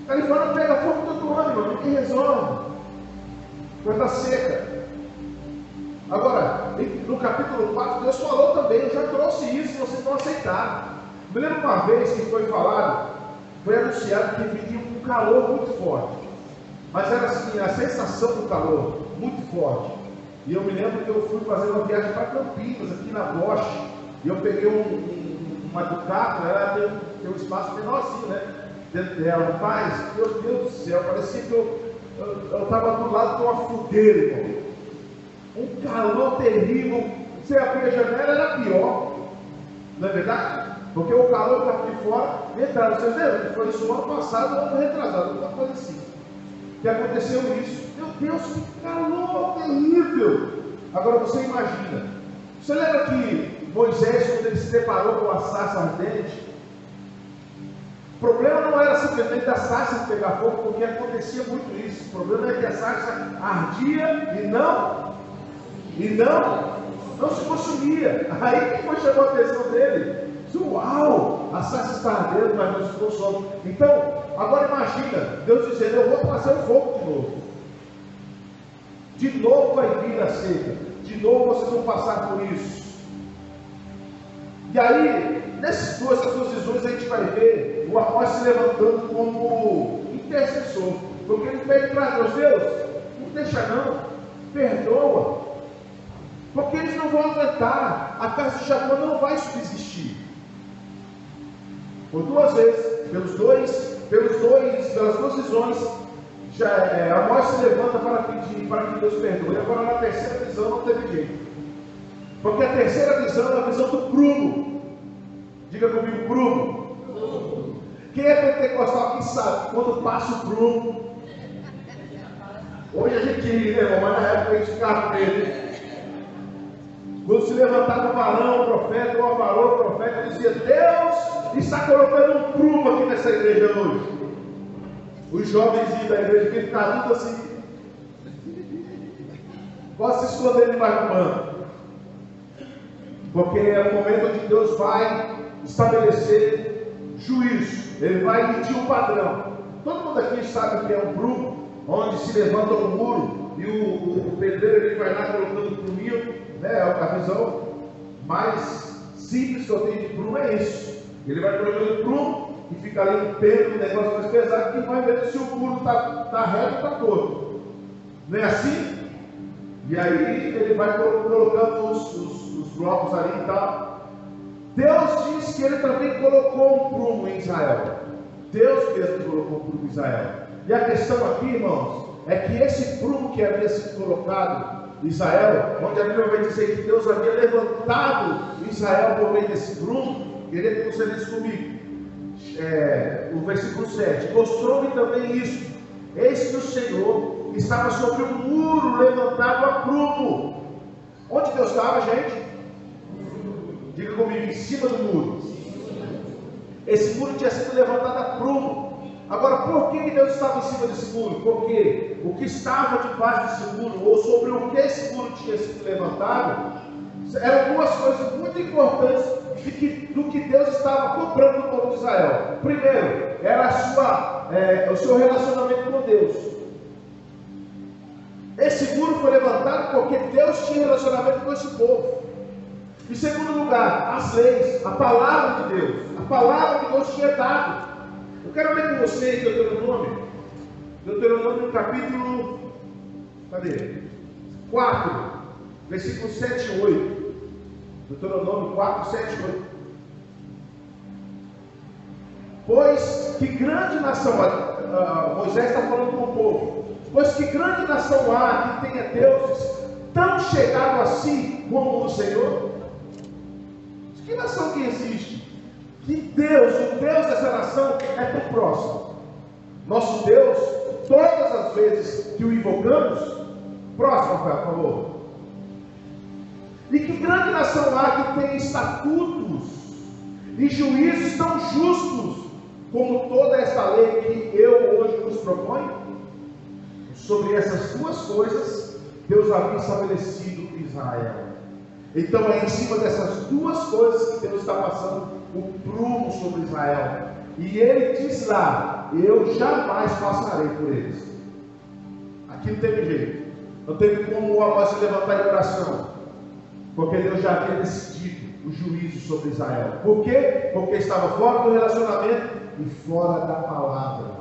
Califórnia pega fogo todo ano, irmão, ninguém resolve. Coisa seca. Agora, no capítulo 4, Deus falou também, eu já trouxe isso, vocês não aceitaram. Me lembro uma vez que foi falado, foi anunciado que viria um calor muito forte. Mas era assim, a sensação do calor muito forte. E eu me lembro que eu fui fazer uma viagem para Campinas, aqui na Bosch, e eu peguei uma Ducato, ela tem um espaço menorzinho, né? Dentro dela. Rapaz, meu Deus do céu, parecia que eu estava do lado de uma fogueira, irmão. Um calor terrível. Você abrir a janela era pior, não é verdade? Porque o calor estava de fora, entraram. Vocês lembram? Foi isso no ano passado, no ano retrasado, alguma coisa assim. Que aconteceu isso. Meu Deus, que calor terrível! Agora você imagina. Você lembra que Moisés, quando ele se deparou com a sarça ardente, o problema não era simplesmente a sarça pegar fogo, porque acontecia muito isso. O problema é que a sarça ardia e não se consumia. Aí que foi chamar a atenção dele? Uau! A sarça está ardendo, mas não se consome. Então, agora imagina, Deus dizendo, eu vou trazer o fogo de novo. De novo vai vir a seca. De novo vocês vão passar por isso. E aí, nessas duas visões, a gente vai ver o Amós se levantando como intercessor. Porque ele pede para Deus, não deixa não, perdoa. Porque eles não vão aguentar, a casa de Jacó não vai subsistir. Por duas vezes, pelas duas visões, Amós se levanta para pedir para que Deus perdoe. Agora na terceira visão não teve jeito. Porque a terceira visão é a visão do prumo. Diga comigo, prumo. Quem é pentecostal aqui sabe que quando passa o prumo, hoje a gente ri, né, irmão? Mas na época a gente ficava com ele. Quando se levantava o varão, o profeta, ou a varão, o profeta, dizia, Deus está colocando um prumo aqui nessa igreja hoje. Os jovens da igreja que ficavam tudo assim, pode se esconder debaixo do banco. Porque é o momento onde Deus vai estabelecer juízo. Ele vai medir o padrão. Todo mundo aqui sabe que é um prumo, onde se levanta um muro e o pedreiro ele vai lá colocando o pruminho, né? A visão mais simples que eu tenho de prumo é isso. Ele vai colocando o prumo e fica ali um peso, um negócio mais pesado, que vai vendo se o muro está reto ou está torto. Não é assim? E aí ele vai colocando os blocos ali e tal. Deus diz que ele também colocou um prumo em Israel. Deus mesmo colocou um prumo em Israel. E a questão aqui, irmãos, é que esse prumo que havia sido colocado em Israel, onde a Bíblia vai dizer que Deus havia levantado Israel por meio desse prumo, queria que você lesse comigo. O versículo 7, mostrou-me também isso, eis que o Senhor estava sobre um muro levantado a prumo. Onde Deus estava, gente? Diga comigo, em cima do muro. Esse muro tinha sido levantado a prumo. Agora, por que Deus estava em cima desse muro? Porque o que estava debaixo desse muro, ou sobre o que esse muro tinha sido levantado, eram duas coisas muito importantes do que Deus estava cobrando do povo de Israel. Primeiro, era o seu relacionamento com Deus. Esse muro foi levantado porque Deus tinha relacionamento com esse povo. Em segundo lugar, as leis, a palavra de Deus. A palavra que Deus tinha dado. Eu quero ler com vocês Deuteronômio. Deuteronômio no capítulo 4, versículos 7 e 8. Deuteronômio 4, 7 e 8. Pois que grande nação, Moisés está falando com o povo, pois que grande nação há que tenha deuses tão chegado a si como o Senhor? Que nação que existe? Que Deus, o Deus dessa nação é tão próximo. Nosso Deus, todas as vezes que o invocamos, próximo, por favor. E que grande nação há que tem estatutos e juízos tão justos como toda esta lei que eu hoje vos proponho? sobre essas duas coisas, Deus havia estabelecido Israel. Então é em cima dessas duas coisas que Deus está passando o prumo sobre Israel. E ele diz lá: eu jamais passarei por eles. Aqui não teve jeito, não teve como o Amós se levantar em oração, porque Deus já havia decidido o juízo sobre Israel. Por quê? Porque estava fora do relacionamento e fora da palavra.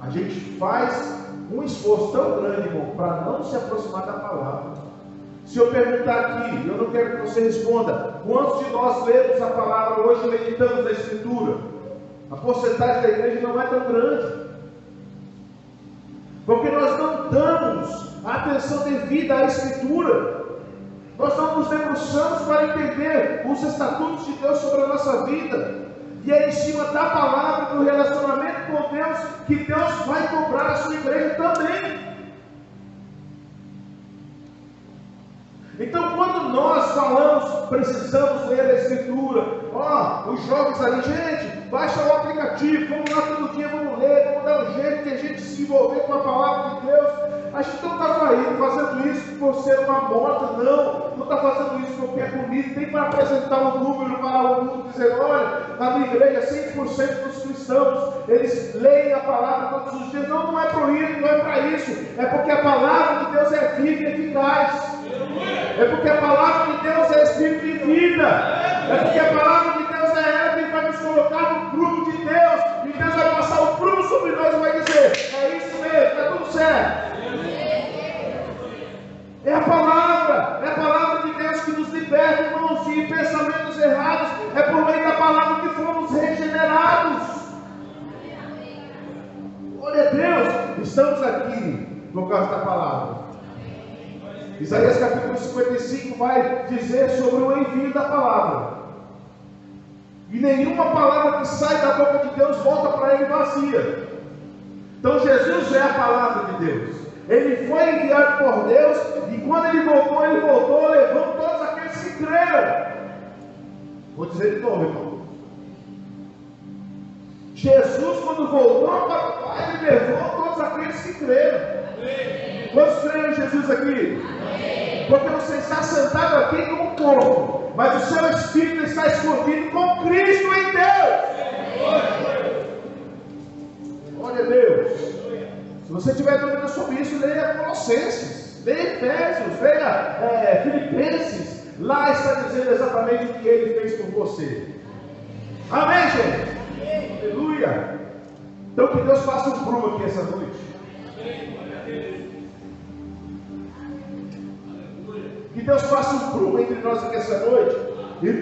A gente faz um esforço tão grande, irmão, para não se aproximar da palavra. Se eu perguntar aqui, eu não quero que você responda: quantos de nós lemos a palavra hoje, meditamos na Escritura? A porcentagem da igreja não é tão grande, porque nós não damos a atenção devida à Escritura. Nós não nos debruçamos para entender os estatutos de Deus sobre a nossa vida. E é em cima da palavra, do relacionamento com Deus, que Deus vai cobrar a sua igreja também. Então, quando nós falamos, precisamos ler a Escritura, os jovens ali, gente, baixa o aplicativo, vamos lá todo dia, vamos ler, vamos dar um jeito de a gente se envolver com a palavra de Deus. A gente não está fazendo isso por ser uma moda, não está fazendo isso porque é bonito, nem para apresentar um número para o mundo, dizer: olha, na minha igreja 100% dos cristãos, eles leem a palavra todos os dias. Não é para isso, não é para isso, é porque a palavra de Deus é viva e eficaz. É porque a palavra de Deus é espírito e vida. É porque a palavra de Deus é ela que vai nos colocar no prumo de Deus. E Deus vai passar o prumo sobre nós e vai dizer: é isso mesmo, está tudo certo. É a palavra de Deus que nos liberta, irmãos, de pensamentos errados. É por meio da palavra que fomos regenerados. Glória a Deus, estamos aqui por causa da palavra. Isaías capítulo 55 vai dizer sobre o envio da palavra. E nenhuma palavra que sai da boca de Deus volta para ele vazia. Então Jesus é a palavra de Deus. Ele foi enviado por Deus, e quando ele voltou levando todos aqueles que creram. Vou dizer de novo, irmão. Jesus, quando voltou para o Pai, ele levou todos aqueles que creram. Quantos creram em Jesus aqui? Porque você está sentado aqui como um corpo, mas o seu espírito está escondido com Cristo em Deus. Glória a Deus. Se você tiver dúvida sobre isso, leia Colossenses, leia Efésios, leia Filipenses. Lá está dizendo exatamente o que ele fez por você. Amém, gente? Aleluia. Então que Deus faça um prumo aqui essa noite. Que Deus faça um prumo entre nós aqui essa noite. E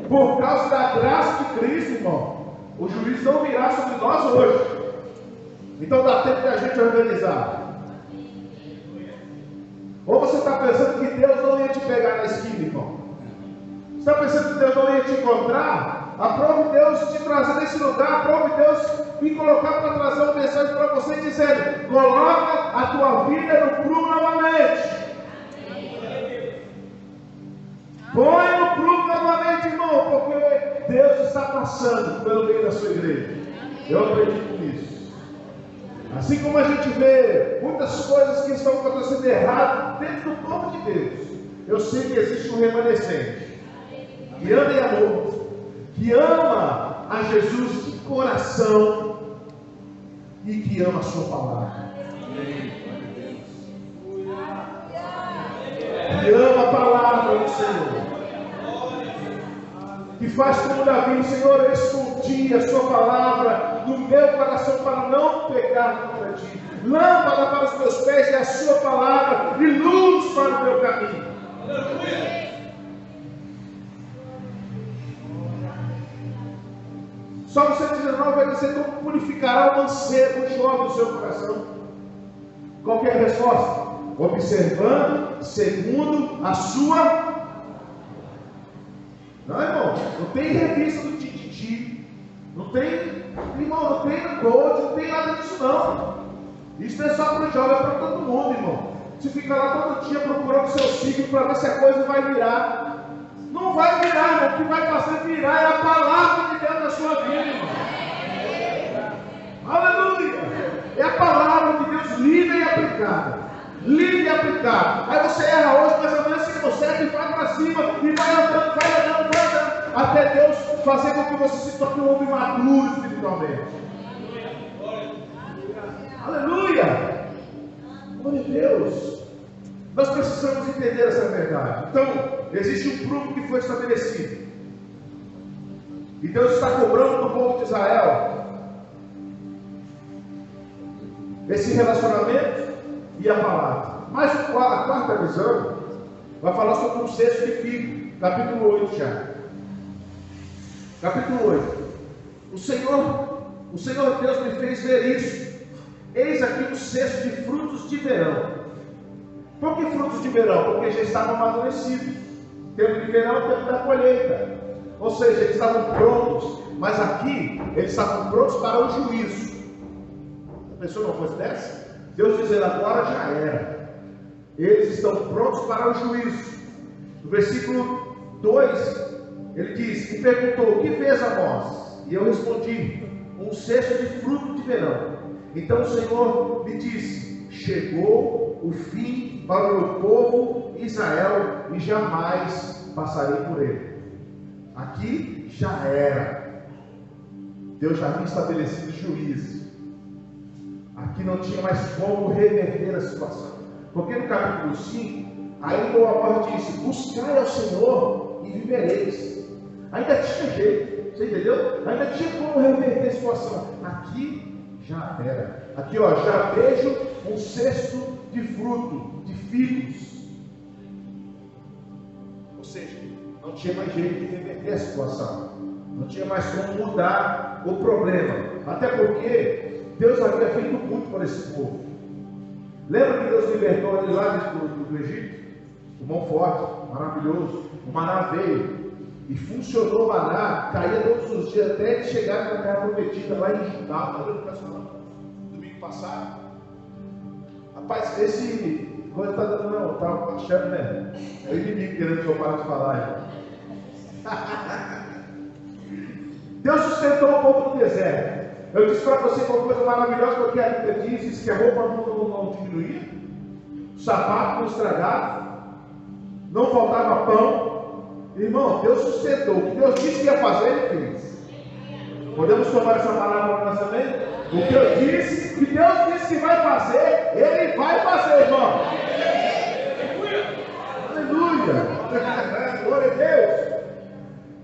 por causa da graça de Cristo, irmão, o juízo não virá sobre nós hoje. Então dá tempo de a gente organizar. Ou você está pensando que Deus não ia te pegar na esquina, irmão? Você está pensando que Deus não ia te encontrar? Aprove Deus te trazer nesse lugar. Aprove Deus me colocar para trazer uma mensagem para você dizendo: coloca a tua vida no prumo novamente. Põe no prumo novamente, irmão, porque Deus está passando pelo meio da sua igreja. Eu acredito nisso. Assim como a gente vê muitas coisas que estão acontecendo errado dentro do povo de Deus, eu sei que existe um remanescente que anda em amor, que ama a Jesus de coração e que ama a sua palavra. Que ama a palavra do Senhor. Que faz como Davi: Senhor, eu escondi a sua palavra no meu coração para não pecar contra ti. Lâmpada para os meus pés é a sua palavra e luz para o meu caminho. Salmo 119 vai dizer: como purificará o mancebo, o jovem do seu coração. Qual que é a resposta? Observando segundo a sua. Não, irmão, não tem revista do Tititi, não tem, irmão, não tem code, não tem nada disso não. Isso não é só para o jovem, é para todo mundo, irmão. Você fica lá todo dia procurando o seu signo para ver se a coisa vai virar. Não vai virar, irmão. O que vai fazer virar é a palavra de Deus na sua vida, irmão. até Deus fazer com que você se torne um homem maduro espiritualmente. Aleluia! Glória a Deus! Nós precisamos entender essa verdade. Então, existe um prumo que foi estabelecido. E Deus está cobrando do povo de Israel esse relacionamento e a palavra. Mas a quarta visão vai falar sobre um cesto de figo, capítulo 8 já. Capítulo 8. O Senhor Deus me fez ver isso. Eis aqui um cesto de frutos de verão. Por que frutos de verão? Porque já estavam amadurecidos. Tempo de verão, tempo da colheita. Ou seja, eles estavam prontos. Mas aqui, eles estavam prontos para o juízo. A pessoa não fosse dessa? Deus dizendo, agora já era. Eles estão prontos para o juízo. No versículo 2, ele diz, e perguntou, o que fez Amós? E eu respondi, um cesto de fruto de verão. Então o Senhor me disse, chegou o fim para o meu povo Israel, e jamais passarei por ele. Aqui já era. Deus já havia estabelecido juízo. Aqui não tinha mais como reverter a situação. Porque no capítulo 5, ainda o Amós disse, buscai ao Senhor e vivereis. Ainda tinha jeito, você entendeu? Ainda tinha como reverter a situação. Aqui já era. Aqui ó, já vejo um cesto de fruto, de figos. Ou seja, não tinha mais jeito de reverter a situação. Não tinha mais como mudar o problema. Até porque Deus havia feito muito por esse povo. Lembra que Deus libertou ele lá do Egito? O mão forte, maravilhoso. O maná veio. E funcionou o maná, caía todos os dias até eles chegarem na terra prometida lá em Judá. Domingo passado. Rapaz, esse coisa está dando, não, estava achando, né? É o inimigo querendo que eu pare de falar. Deus sustentou o povo no deserto. Eu disse para você uma coisa maravilhosa, porque a Bíblia diz que a roupa não diminuía, o sapato não estragava, não faltava pão. Irmão, Deus sustentou. O que Deus disse que ia fazer, Ele fez. Podemos tomar essa palavra para nós também? O que Deus disse que vai fazer, Ele vai fazer, irmão. Aleluia. Glória a Deus.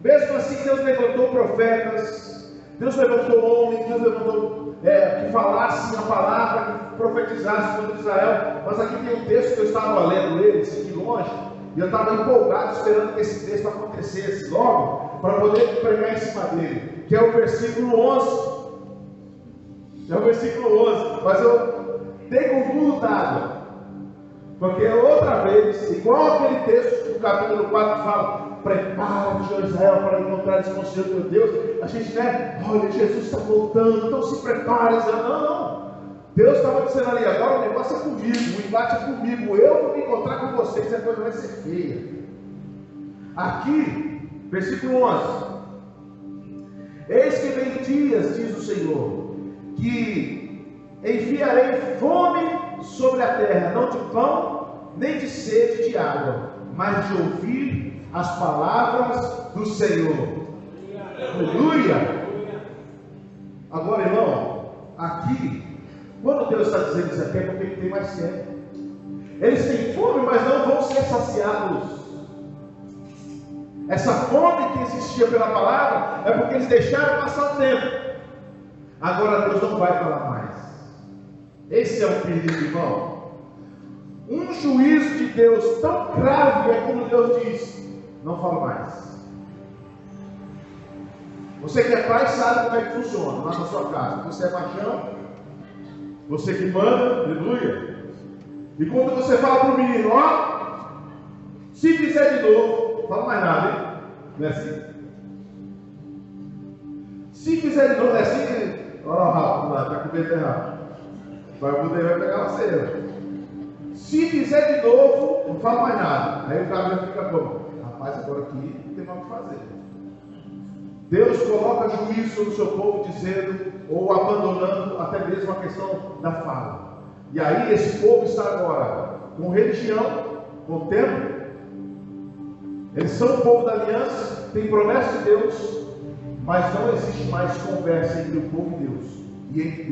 Mesmo assim, Deus levantou profetas, Deus levantou homens, Deus levantou que falassem a palavra, que profetizassem contra Israel. Mas aqui tem um texto que eu estava lendo ele, de longe. E eu estava empolgado esperando que esse texto acontecesse logo, para poder pregar em cima dele, que é o versículo 11. É o versículo 11. Mas eu dei com tudo d'água, porque outra vez, igual aquele texto do capítulo 4 que fala, prepara-te, ó Israel, para encontrar com o Senhor teu Deus. A gente, né, olha, Jesus está voltando, então se prepare, Israel. Não. Deus estava dizendo ali, agora o negócio é comigo, o embate é comigo, eu vou me encontrar com vocês, a coisa vai ser feia. Aqui, versículo 11: eis que vem dias, diz o Senhor, que enviarei fome sobre a terra, não de pão, nem de sede de água, mas de ouvir as palavras do Senhor. Aleluia! Agora, irmão, aqui, quando Deus está dizendo isso aqui, é porque Ele tem mais tempo. Eles têm fome, mas não vão ser saciados. Essa fome que existia pela palavra é porque eles deixaram passar o tempo. Agora Deus não vai falar mais. Esse é o perigo, irmão. Um juízo de Deus tão grave é como Deus diz: não falo mais. Você que é pai sabe como é que funciona lá na sua casa. Você é machão, você que manda, aleluia. E quando você fala para o menino, ó, se fizer de novo, fala mais nada, hein? Não é assim? Se fizer de novo, é assim, olha o rabo lá, está com medo errado. Vai pegar você. Se fizer de novo, não fala mais nada. Aí o cara já fica bom. Rapaz, agora aqui não tem mais o que fazer. Deus coloca juízo sobre o seu povo, dizendo, ou abandonando até mesmo a questão da fala. E aí esse povo está agora com religião, com templo, Eles são o povo da aliança, tem promessa de Deus, mas não existe mais conversa entre o povo e Deus. E entre